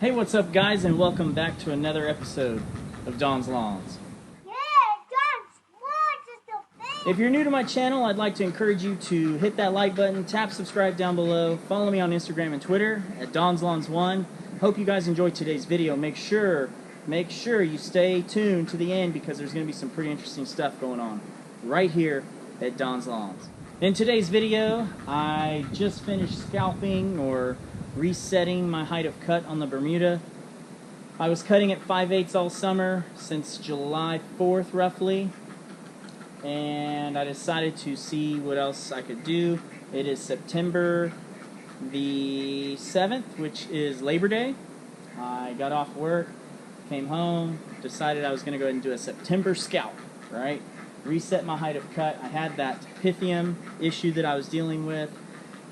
Hey, what's up guys, and welcome back to another episode of Don's Lawns. If you're new to my channel, I'd like to encourage you to hit that like button, tap subscribe down below, follow me on Instagram and Twitter at Don's Lawns 1. Hope you guys enjoyed today's video. Make sure you stay tuned to the end because there's going to be some pretty interesting stuff going on right here at Don's Lawns. In today's video, I just finished scalping or resetting my height of cut on the Bermuda. I was cutting at 5/8 all summer since July 4th roughly, and I decided to see what else I could do. It is September the 7th, which is Labor Day. I got off work, came home, decided I was going to go ahead and do a September scalp, right? Reset my height of cut. I had that Pythium issue that I was dealing with,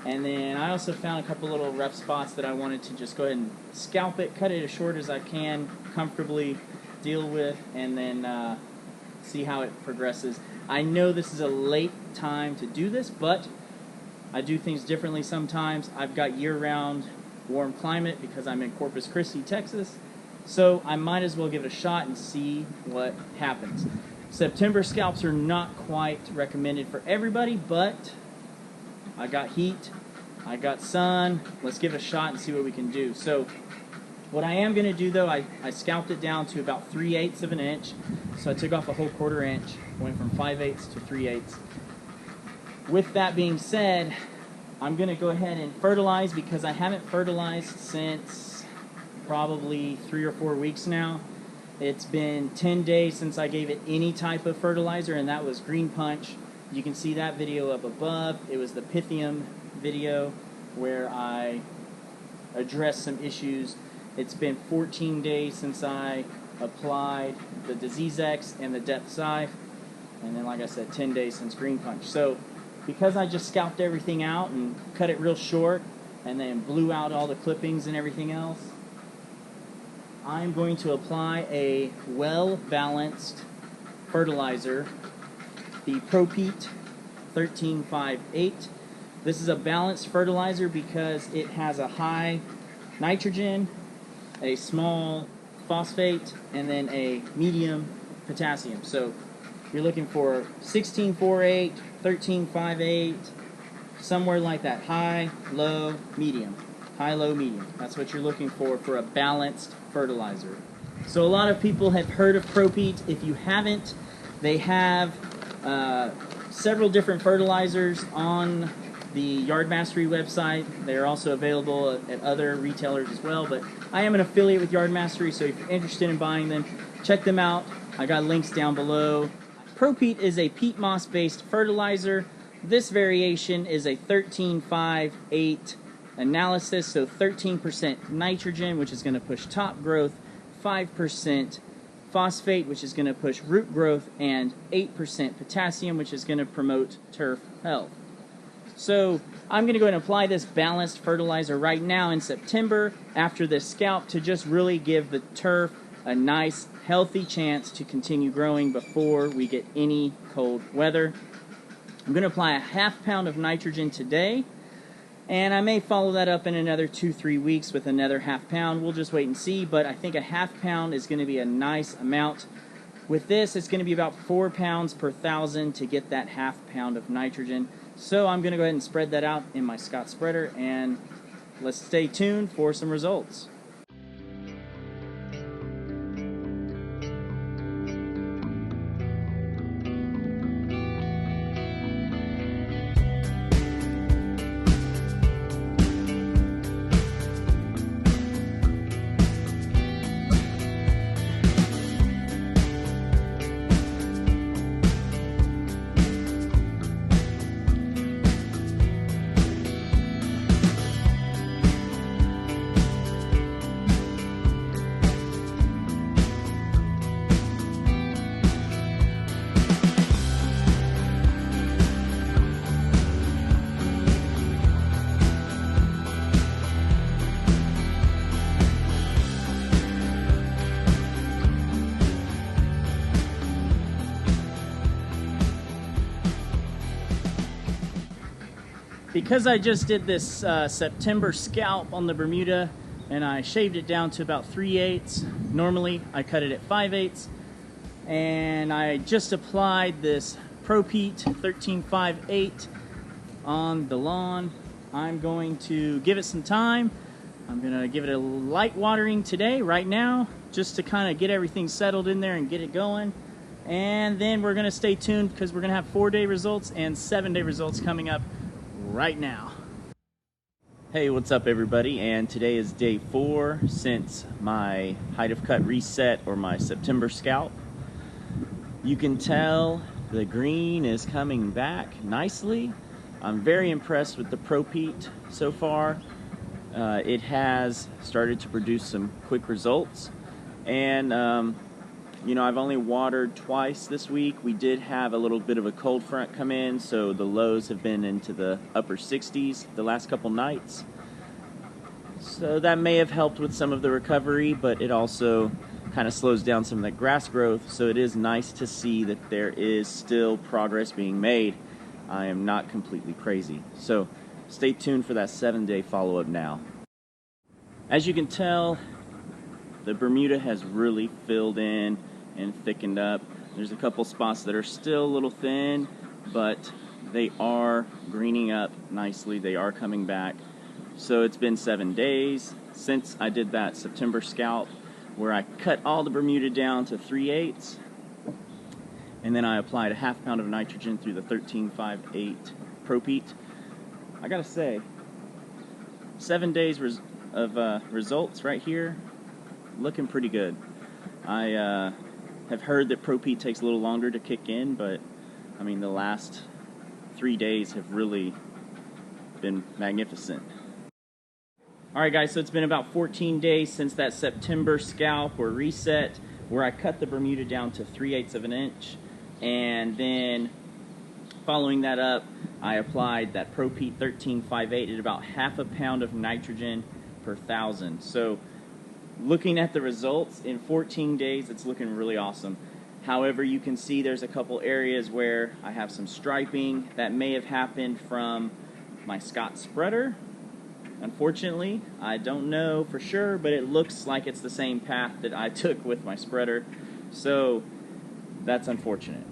and then I also found a couple little rough spots that I wanted to just go ahead and scalp it, cut it as short as I can, comfortably deal with, and then see how it progresses. I know this is a late time to do this, but I do things differently sometimes. I've got year-round warm climate because I'm in Corpus Christi, Texas, so I might as well give it a shot and see what happens. September scalps are not quite recommended for everybody, but I got heat, I got sun, let's give it a shot and see what we can do. So what I am going to do though, I scalped it down to about 3/8 of an inch, so I took off a whole 1/4 inch, went from 5/8 to 3/8. With that being said, I'm going to go ahead and fertilize because I haven't fertilized since probably 3 or 4 weeks now. It's been 10 days since I gave it any type of fertilizer, and that was Green Punch. You can see that video up above. It was the Pythium video where I addressed some issues. It's been 14 days since I applied the n-ext and the depth scythe, and then like I said, 10 days since Green Punch. So because I just scalped everything out and cut it real short and then blew out all the clippings and everything else, I'm going to apply a well-balanced fertilizer, the ProPeat 1358. This is a balanced fertilizer because it has a high nitrogen, a small phosphate, and then a medium potassium. So you're looking for 1648, 1358, somewhere like that. High, low, medium. High, low, medium. That's what you're looking for a balanced fertilizer. So a lot of people have heard of ProPeat. If you haven't, they have several different fertilizers on the Yard Mastery website. They're also available at other retailers as well, but I am an affiliate with Yard Mastery, so if you're interested in buying them, check them out. I got links down below. ProPeat is a peat moss based fertilizer. This variation is a 13-5-8 analysis, so 13% nitrogen, which is going to push top growth, 5% phosphate, which is going to push root growth, and 8% potassium, which is going to promote turf health. So I'm going to go ahead and apply this balanced fertilizer right now in September after this scalp to just really give the turf a nice, healthy chance to continue growing before we get any cold weather. I'm going to apply a 1/2 pound of nitrogen today, and I may follow that up in another 2-3 weeks with another 1/2 pound. We'll just wait and see, but I think a 1/2 pound is going to be a nice amount. With this, it's going to be about 4 pounds per 1,000 to get that 1/2 pound of nitrogen. So I'm going to go ahead and spread that out in my Scott spreader, and let's stay tuned for some results. Because I just did this September scalp on the Bermuda, and I shaved it down to about 3/8. Normally I cut it at 5/8, and I just applied this ProPeat 1358 on the lawn. I'm going to give it some time. I'm gonna give it a light watering today, right now, just to kind of get everything settled in there and get it going. And then we're gonna stay tuned because we're gonna have 4-day results and 7-day results coming up right now. Hey, what's up everybody? And today is day 4 since my height of cut reset, or my September scalp. You can tell the green is coming back nicely. I'm very impressed with the ProPeat so far. It has started to produce some quick results, and you know, I've only watered twice this week. We did have a little bit of a cold front come in, so the lows have been into the upper 60s the last couple nights. So that may have helped with some of the recovery, but it also kind of slows down some of the grass growth, so it is nice to see that there is still progress being made. I am not completely crazy. So stay tuned for that 7-day follow-up now. As you can tell, the Bermuda has really filled in and thickened up. There's a couple spots that are still a little thin, but they are greening up nicely. They are coming back. So it's been 7 days since I did that September scalp, where I cut all the Bermuda down to 3/8, and then I applied a ½ pound of nitrogen through the 1358 ProPeat. I gotta say, 7 days of results right here, looking pretty good. I have heard that ProPeat takes a little longer to kick in, but I mean, the last 3 days have really been magnificent. Alright guys, so it's been about 14 days since that September scalp or reset, where I cut the Bermuda down to 3/8 of an inch, and then following that up, I applied that ProPeat 1358 at about ½ pound of nitrogen per 1,000. So looking at the results in 14 days, it's looking really awesome. However, you can see there's a couple areas where I have some striping that may have happened from my Scott spreader. Unfortunately, I don't know for sure, but it looks like it's the same path that I took with my spreader. So that's unfortunate.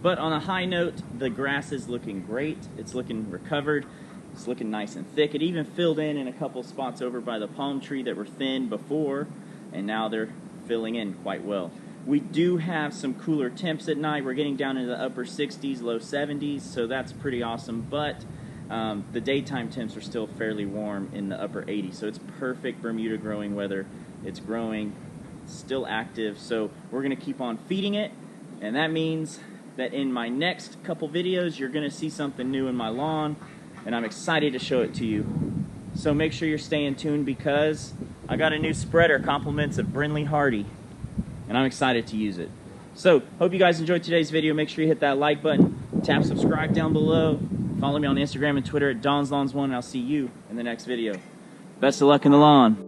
But on a high note, the grass is looking great. It's looking recovered. It's looking nice and thick. It even filled in a couple spots over by the palm tree that were thin before, and now they're filling in quite well. We do have some cooler temps at night. We're getting down into the upper 60s, low 70s, so that's pretty awesome. But the daytime temps are still fairly warm in the upper 80s, so it's perfect Bermuda growing weather. It's growing, still active, so we're going to keep on feeding it, and that means that in my next couple videos, you're going to see something new in my lawn, and I'm excited to show it to you. So make sure you're staying tuned, because I got a new spreader, compliments of Brinley Hardy, and I'm excited to use it. So hope you guys enjoyed today's video. Make sure you hit that like button, tap subscribe down below, follow me on Instagram and Twitter at DonsLawns1, and I'll see you in the next video. Best of luck in the lawn.